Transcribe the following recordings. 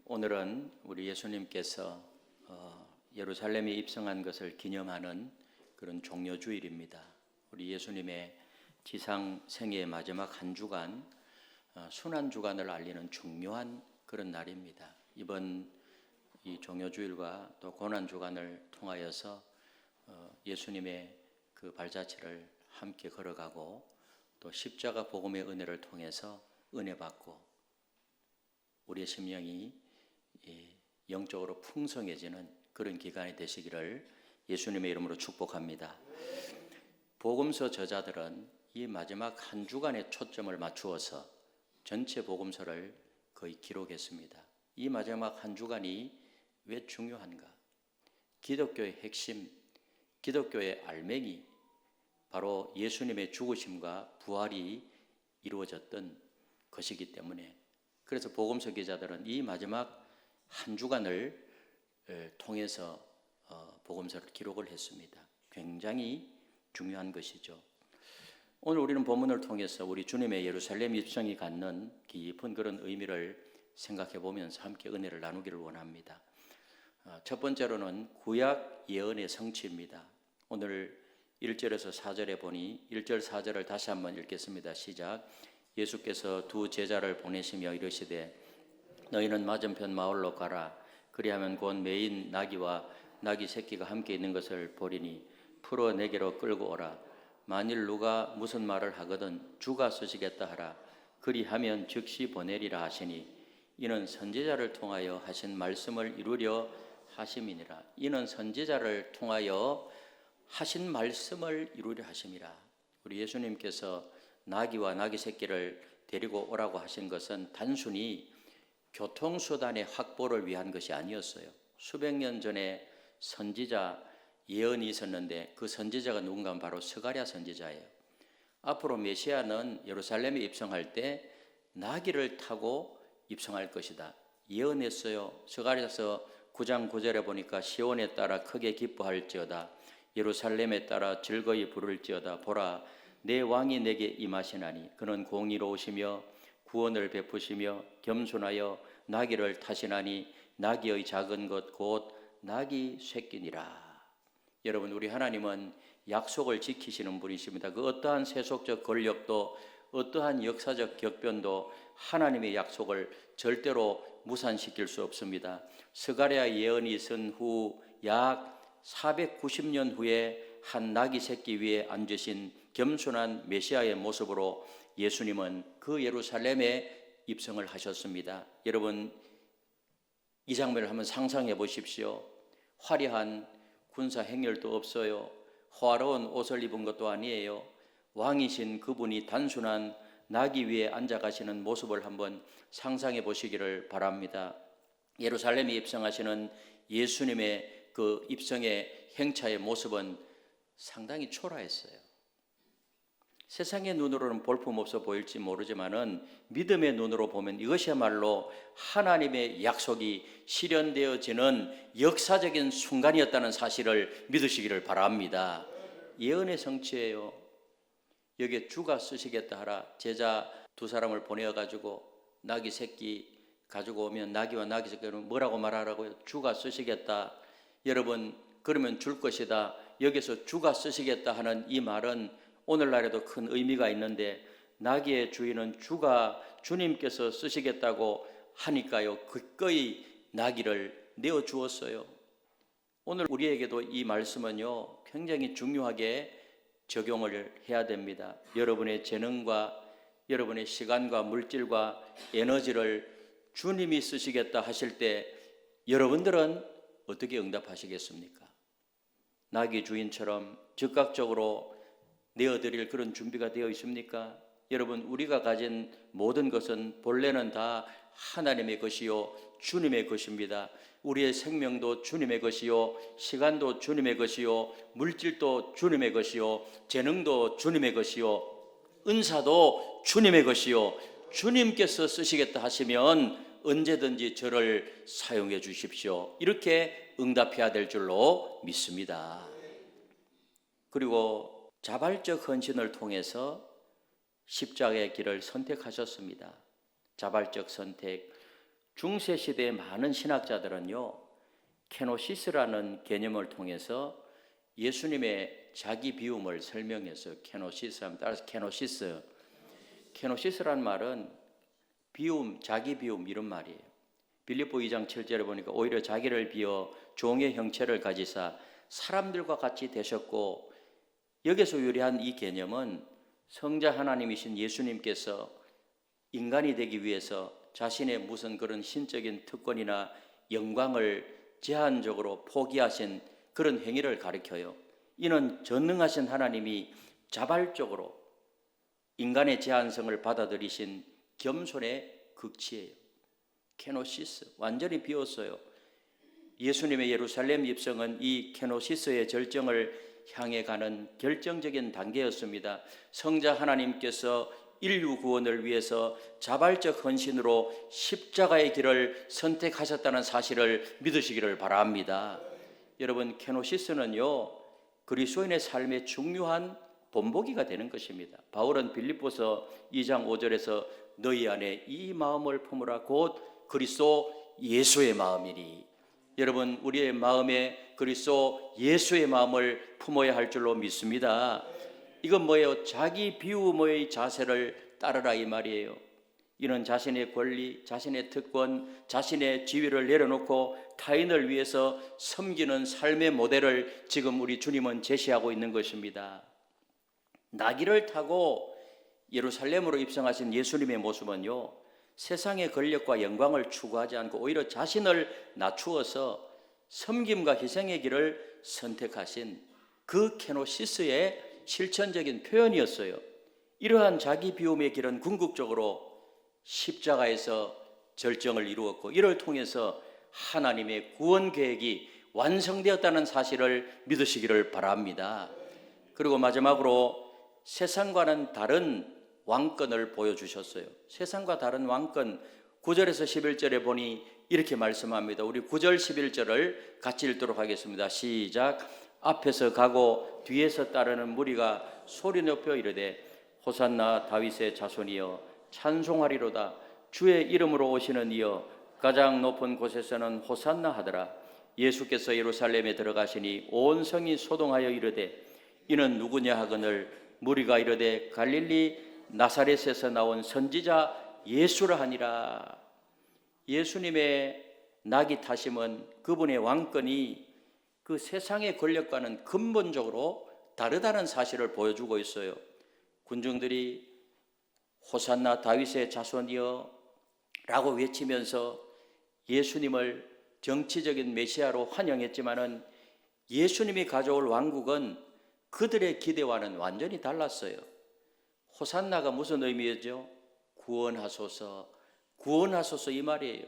오늘은 우리 예수님께서 예루살렘에 입성한 것을 기념하는 그런 종려주일입니다. 우리 예수님의 지상 생애의 마지막 한 주간, 순환주간을 알리는 중요한 그런 날입니다. 이번 이 종려주일과 또 고난주간을 통하여서 예수님의 그 발자취를 함께 걸어가고 또 십자가 복음의 은혜를 통해서 은혜 받고 우리의 심령이 영적으로 풍성해지는 그런 기간이 되시기를 예수님의 이름으로 축복합니다. 복음서 저자들은 이 마지막 한 주간에 초점을 맞추어서 전체 복음서를 거의 기록했습니다. 이 마지막 한 주간이 왜 중요한가? 기독교의 핵심, 기독교의 알맹이, 바로 예수님의 죽으심과 부활이 이루어졌던 것이기 때문에, 그래서 복음서 기자들은 이 마지막 한 주간을 통해서 복음서를 기록을 했습니다. 굉장히 중요한 것이죠. 오늘 우리는 본문을 통해서 우리 주님의 예루살렘 입성이 갖는 깊은 그런 의미를 생각해 보면서 함께 은혜를 나누기를 원합니다. 첫 번째로는 구약 예언의 성취입니다. 오늘 1절에서 4절에 보니 1절 4절을 다시 한번 읽겠습니다. 시작. 예수께서 두 제자를 보내시며 이르시되 너희는 맞은편 마을로 가라. 그리하면 곧 매인 나귀와 나귀 새끼가 함께 있는 것을 보리니 풀어 내게로 끌고 오라. 만일 누가 무슨 말을 하거든 주가 쓰시겠다 하라. 그리하면 즉시 보내리라 하시니 이는 선지자를 통하여 하신 말씀을 이루려 하심이니라. 이는 선지자를 통하여 하신 말씀을 이루려 하심이라. 우리 예수님께서 나귀와 나귀 새끼를 데리고 오라고 하신 것은 단순히 교통수단의 확보를 위한 것이 아니었어요. 수백 년 전에 선지자 예언이 있었는데 그 선지자가 누군가 하면 바로 스가랴 선지자예요. 앞으로 메시아는 예루살렘에 입성할 때 나귀를 타고 입성할 것이다. 예언했어요. 스가랴서 9장 9절에 보니까 시온에 따라 크게 기뻐할지어다. 예루살렘에 따라 즐거이 부를지어다. 보라, 내 왕이 내게 임하시나니 그는 공의로우시며 구원을 베푸시며 겸손하여 나귀를 타시나니 나귀의 작은 것 곧 나귀 새끼니라. 여러분, 우리 하나님은 약속을 지키시는 분이십니다. 그 어떠한 세속적 권력도 어떠한 역사적 격변도 하나님의 약속을 절대로 무산시킬 수 없습니다. 스가랴 예언이 있은 후 약 490년 후에 한 나귀 새끼 위에 앉으신 겸손한 메시아의 모습으로 예수님은 그 예루살렘에 입성을 하셨습니다. 여러분, 이 장면을 한번 상상해 보십시오. 화려한 군사 행렬도 없어요. 화려한 옷을 입은 것도 아니에요. 왕이신 그분이 단순한 나귀 위에 앉아 가시는 모습을 한번 상상해 보시기를 바랍니다. 예루살렘에 입성하시는 예수님의 그 입성의 행차의 모습은 상당히 초라했어요. 세상의 눈으로는 볼품없어 보일지 모르지만은 믿음의 눈으로 보면 이것이야말로 하나님의 약속이 실현되어지는 역사적인 순간이었다는 사실을 믿으시기를 바랍니다. 예언의 성취예요. 여기에 주가 쓰시겠다 하라. 제자 두 사람을 보내어가지고 나귀 새끼 가지고 오면 나귀와 나귀 새끼는 뭐라고 말하라고요? 주가 쓰시겠다. 여러분, 그러면 줄 것이다. 여기서 주가 쓰시겠다 하는 이 말은 오늘날에도 큰 의미가 있는데, 나귀의 주인은 주가 주님께서 쓰시겠다고 하니까요 기꺼이 나귀를 내어주었어요. 오늘 우리에게도 이 말씀은요 굉장히 중요하게 적용을 해야 됩니다. 여러분의 재능과 여러분의 시간과 물질과 에너지를 주님이 쓰시겠다 하실 때 여러분들은 어떻게 응답하시겠습니까? 나귀 주인처럼 즉각적으로 내어드릴 그런 준비가 되어 있습니까? 여러분, 우리가 가진 모든 것은 본래는 다 하나님의 것이요 주님의 것입니다. 우리의 생명도 주님의 것이요 시간도 주님의 것이요 물질도 주님의 것이요 재능도 주님의 것이요 은사도 주님의 것이요 주님께서 쓰시겠다 하시면 언제든지 저를 사용해 주십시오. 이렇게 응답해야 될 줄로 믿습니다. 그리고 자발적 헌신을 통해서 십자가의 길을 선택하셨습니다. 자발적 선택, 중세 시대의 많은 신학자들은요, 케노시스라는 개념을 통해서 예수님의 자기 비움을 설명했어요. 케노시스 하면 따라서 케노시스라는 말은 비움, 자기 비움 이런 말이에요. 빌립보 2장 7절에 보니까 오히려 자기를 비어 종의 형체를 가지사 사람들과 같이 되셨고, 여기서 유래한 이 개념은 성자 하나님이신 예수님께서 인간이 되기 위해서 자신의 무슨 그런 신적인 특권이나 영광을 제한적으로 포기하신 그런 행위를 가리켜요. 이는 전능하신 하나님이 자발적으로 인간의 제한성을 받아들이신 겸손의 극치예요. 케노시스, 완전히 비웠어요. 예수님의 예루살렘 입성은 이 케노시스의 절정을 향해 가는 결정적인 단계였습니다. 성자 하나님께서 인류 구원을 위해서 자발적 헌신으로 십자가의 길을 선택하셨다는 사실을 믿으시기를 바랍니다. 여러분, 케노시스는요, 그리스도인의 삶의 중요한 본보기가 되는 것입니다. 바울은 빌립보서 2장 5절에서 너희 안에 이 마음을 품으라 곧 그리스도 예수의 마음이니, 여러분, 우리의 마음에 그리스도 예수의 마음을 품어야 할 줄로 믿습니다. 이건 뭐예요? 자기 비움의 자세를 따르라 이 말이에요. 이는 자신의 권리, 자신의 특권, 자신의 지위를 내려놓고 타인을 위해서 섬기는 삶의 모델을 지금 우리 주님은 제시하고 있는 것입니다. 나귀를 타고 예루살렘으로 입성하신 예수님의 모습은요, 세상의 권력과 영광을 추구하지 않고 오히려 자신을 낮추어서 섬김과 희생의 길을 선택하신 그 케노시스의 실천적인 표현이었어요. 이러한 자기 비움의 길은 궁극적으로 십자가에서 절정을 이루었고, 이를 통해서 하나님의 구원 계획이 완성되었다는 사실을 믿으시기를 바랍니다. 그리고 마지막으로 세상과는 다른 왕권을 보여주셨어요. 세상과 다른 왕권, 9절에서 11절에 보니 이렇게 말씀합니다. 우리 9절 11절을 같이 읽도록 하겠습니다. 시작. 앞에서 가고 뒤에서 따르는 무리가 소리 높여 이르되 호산나 다윗의 자손이여 찬송하리로다. 주의 이름으로 오시는 이여 가장 높은 곳에서는 호산나 하더라. 예수께서 예루살렘에 들어가시니 온 성이 소동하여 이르되 이는 누구냐 하거늘 무리가 이르되 갈릴리 나사렛에서 나온 선지자 예수라 하니라. 예수님의 나귀 타심은 그분의 왕권이 그 세상의 권력과는 근본적으로 다르다는 사실을 보여주고 있어요. 군중들이 호산나 다윗의 자손이여 라고 외치면서 예수님을 정치적인 메시아로 환영했지만은 예수님이 가져올 왕국은 그들의 기대와는 완전히 달랐어요. 호산나가 무슨 의미였죠? 구원하소서, 구원하소서 이 말이에요.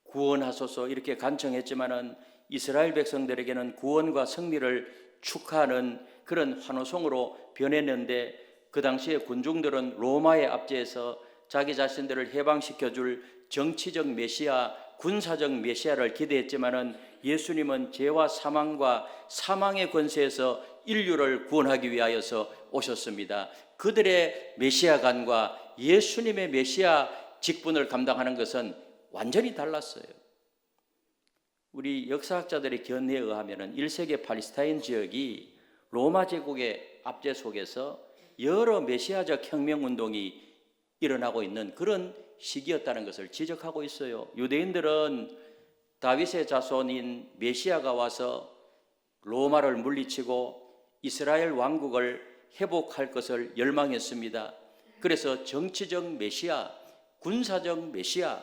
구원하소서 이렇게 간청했지만은 이스라엘 백성들에게는 구원과 승리를 축하하는 그런 환호성으로 변했는데, 그 당시에 군중들은 로마의 압제에서 자기 자신들을 해방시켜줄 정치적 메시아, 군사적 메시아를 기대했지만은 예수님은 죄와 사망과 사망의 권세에서 인류를 구원하기 위하여서 오셨습니다. 그들의 메시아관과 예수님의 메시아 직분을 감당하는 것은 완전히 달랐어요. 우리 역사학자들의 견해에 의하면 1세기 팔레스타인 지역이 로마 제국의 압제 속에서 여러 메시아적 혁명운동이 일어나고 있는 그런 시기였다는 것을 지적하고 있어요. 유대인들은 다윗의 자손인 메시아가 와서 로마를 물리치고 이스라엘 왕국을 회복할 것을 열망했습니다. 그래서 정치적 메시아, 군사적 메시아,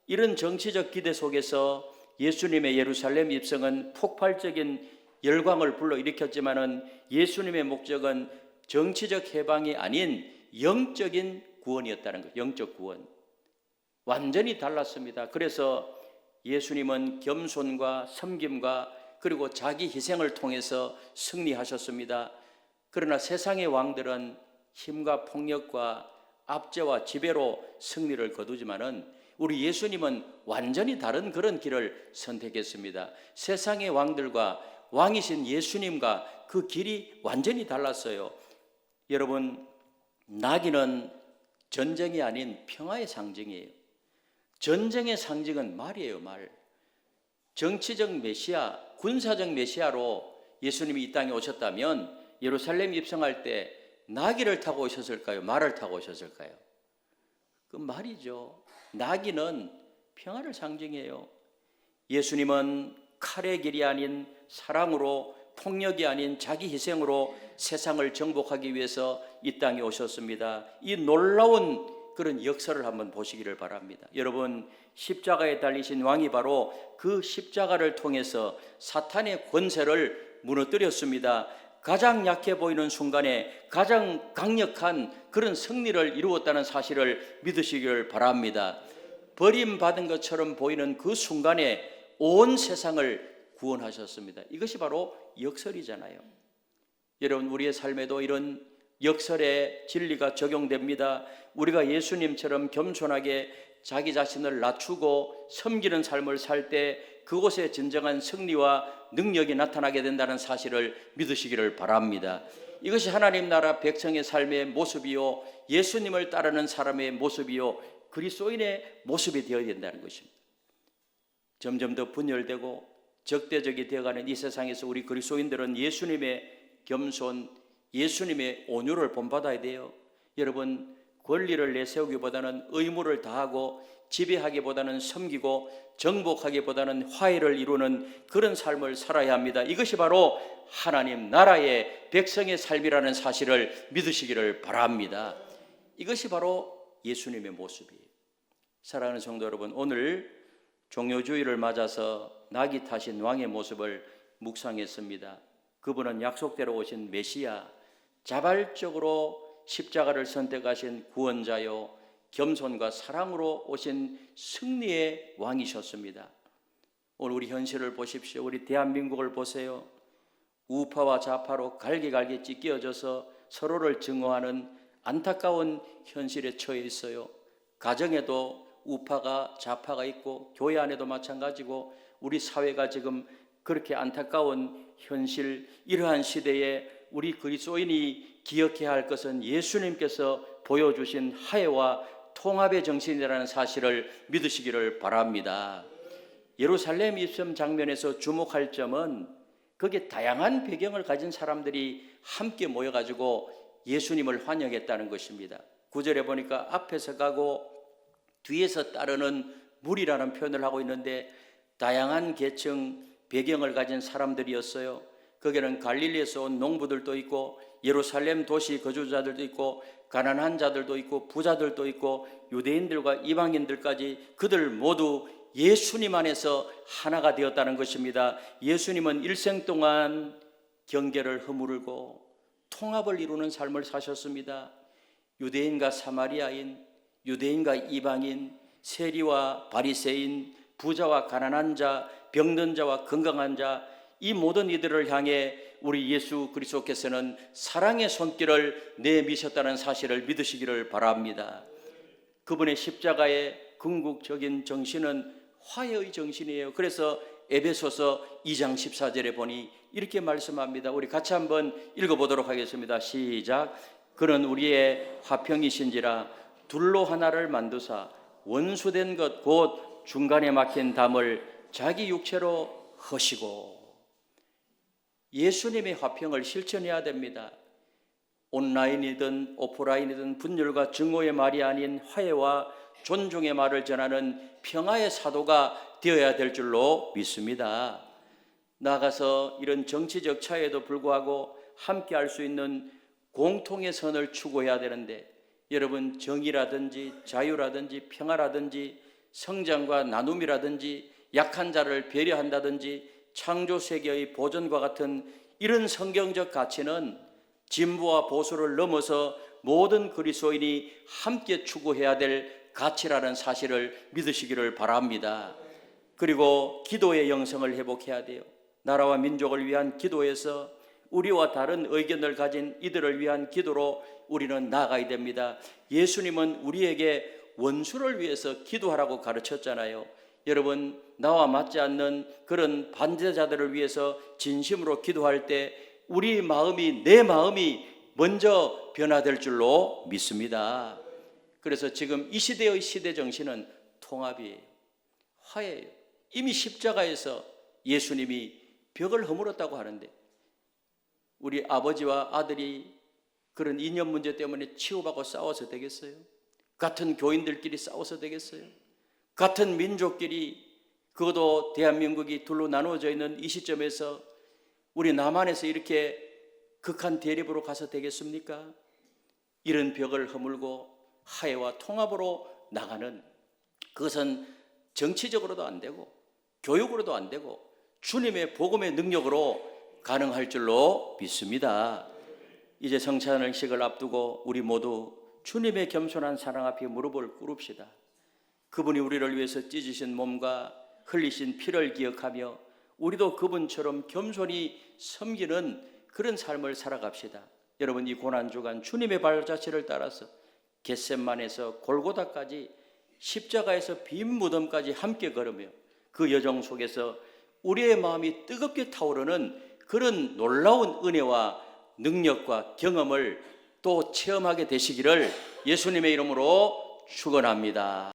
이런 정치적 기대 속에서 예수님의 예루살렘 입성은 폭발적인 열광을 불러일으켰지만은 예수님의 목적은 정치적 해방이 아닌 영적인 구원이었다는 것, 영적 구원. 완전히 달랐습니다. 그래서 예수님은 겸손과 섬김과 그리고 자기 희생을 통해서 승리하셨습니다. 그러나 세상의 왕들은 힘과 폭력과 압제와 지배로 승리를 거두지만은 우리 예수님은 완전히 다른 그런 길을 선택했습니다. 세상의 왕들과 왕이신 예수님과 그 길이 완전히 달랐어요. 여러분, 나귀는 전쟁이 아닌 평화의 상징이에요. 전쟁의 상징은 말이에요, 말. 정치적 메시아, 군사적 메시아로 예수님이 이 땅에 오셨다면 예루살렘 입성할 때 나귀를 타고 오셨을까요? 말을 타고 오셨을까요? 그 말이죠. 나귀는 평화를 상징해요. 예수님은 칼의 길이 아닌 사랑으로, 폭력이 아닌 자기 희생으로 세상을 정복하기 위해서 이 땅에 오셨습니다. 이 놀라운 그런 역사를 한번 보시기를 바랍니다. 여러분, 십자가에 달리신 왕이 바로 그 십자가를 통해서 사탄의 권세를 무너뜨렸습니다. 가장 약해 보이는 순간에 가장 강력한 그런 승리를 이루었다는 사실을 믿으시기를 바랍니다. 버림받은 것처럼 보이는 그 순간에 온 세상을 구원하셨습니다. 이것이 바로 역설이잖아요. 여러분, 우리의 삶에도 이런 역설의 진리가 적용됩니다. 우리가 예수님처럼 겸손하게 자기 자신을 낮추고 섬기는 삶을 살 때 그곳에 진정한 승리와 능력이 나타나게 된다는 사실을 믿으시기를 바랍니다. 이것이 하나님 나라 백성의 삶의 모습이요, 예수님을 따르는 사람의 모습이요, 그리스도인의 모습이 되어야 된다는 것입니다. 점점 더 분열되고 적대적이 되어가는 이 세상에서 우리 그리스도인들은 예수님의 겸손, 예수님의 온유를 본받아야 돼요. 여러분, 권리를 내세우기보다는 의무를 다하고 지배하기보다는 섬기고 정복하기보다는 화해를 이루는 그런 삶을 살아야 합니다. 이것이 바로 하나님 나라의 백성의 삶이라는 사실을 믿으시기를 바랍니다. 이것이 바로 예수님의 모습이에요. 사랑하는 성도 여러분, 오늘 종료주일을 맞아서 낙이 타신 왕의 모습을 묵상했습니다. 그분은 약속대로 오신 메시아, 자발적으로 십자가를 선택하신 구원자요, 겸손과 사랑으로 오신 승리의 왕이셨습니다. 오늘 우리 현실을 보십시오. 우리 대한민국을 보세요. 우파와 좌파로 갈기갈기 찢겨져서 서로를 증오하는 안타까운 현실에 처해 있어요. 가정에도 우파가 좌파가 있고 교회 안에도 마찬가지고 우리 사회가 지금 그렇게 안타까운 현실, 이러한 시대에 우리 그리스도인이 기억해야 할 것은 예수님께서 보여주신 화해와 통합의 정신이라는 사실을 믿으시기를 바랍니다. 예루살렘 입성 장면에서 주목할 점은 거기에 다양한 배경을 가진 사람들이 함께 모여가지고 예수님을 환영했다는 것입니다. 9절에 보니까 앞에서 가고 뒤에서 따르는 무리라는 표현을 하고 있는데 다양한 계층, 배경을 가진 사람들이었어요. 거기는 갈릴리에서 온 농부들도 있고 예루살렘 도시 거주자들도 있고 가난한 자들도 있고 부자들도 있고 유대인들과 이방인들까지 그들 모두 예수님 안에서 하나가 되었다는 것입니다. 예수님은 일생 동안 경계를 허무르고 통합을 이루는 삶을 사셨습니다. 유대인과 사마리아인, 유대인과 이방인, 세리와 바리새인, 부자와 가난한 자, 병든 자와 건강한 자, 이 모든 이들을 향해 우리 예수 그리스도께서는 사랑의 손길을 내미셨다는 사실을 믿으시기를 바랍니다. 그분의 십자가의 궁극적인 정신은 화해의 정신이에요. 그래서 에베소서 2장 14절에 보니 이렇게 말씀합니다. 우리 같이 한번 읽어보도록 하겠습니다. 시작. 그는 우리의 화평이신지라 둘로 하나를 만드사 원수된 것 곧 중간에 막힌 담을 자기 육체로 허시고. 예수님의 화평을 실천해야 됩니다. 온라인이든 오프라인이든 분열과 증오의 말이 아닌 화해와 존중의 말을 전하는 평화의 사도가 되어야 될 줄로 믿습니다. 나아가서 이런 정치적 차이에도 불구하고 함께 할 수 있는 공통의 선을 추구해야 되는데, 여러분, 정의라든지 자유라든지 평화라든지 성장과 나눔이라든지 약한 자를 배려한다든지 창조세계의 보존과 같은 이런 성경적 가치는 진보와 보수를 넘어서 모든 그리스도인이 함께 추구해야 될 가치라는 사실을 믿으시기를 바랍니다. 그리고 기도의 영성을 회복해야 돼요. 나라와 민족을 위한 기도에서 우리와 다른 의견을 가진 이들을 위한 기도로 우리는 나아가야 됩니다. 예수님은 우리에게 원수를 위해서 기도하라고 가르쳤잖아요. 여러분, 나와 맞지 않는 그런 반대자들을 위해서 진심으로 기도할 때 우리 마음이, 내 마음이 먼저 변화될 줄로 믿습니다. 그래서 지금 이 시대의 시대 정신은 통합이에요. 화해예요. 이미 십자가에서 예수님이 벽을 허물었다고 하는데 우리 아버지와 아들이 그런 이념 문제 때문에 치고받고 싸워서 되겠어요? 같은 교인들끼리 싸워서 되겠어요? 같은 민족끼리, 그것도 대한민국이 둘로 나누어져 있는 이 시점에서 우리 남한에서 이렇게 극한 대립으로 가서 되겠습니까? 이런 벽을 허물고 화해와 통합으로 나가는, 그것은 정치적으로도 안 되고 교육으로도 안 되고 주님의 복음의 능력으로 가능할 줄로 믿습니다. 이제 성찬식을 앞두고 우리 모두 주님의 겸손한 사랑 앞에 무릎을 꿇읍시다. 그분이 우리를 위해서 찢으신 몸과 흘리신 피를 기억하며 우리도 그분처럼 겸손히 섬기는 그런 삶을 살아갑시다. 여러분, 이 고난주간 주님의 발자취를 따라서 겟셋만에서 골고다까지, 십자가에서 빈 무덤까지 함께 걸으며 그 여정 속에서 우리의 마음이 뜨겁게 타오르는 그런 놀라운 은혜와 능력과 경험을 또 체험하게 되시기를 예수님의 이름으로 축원합니다.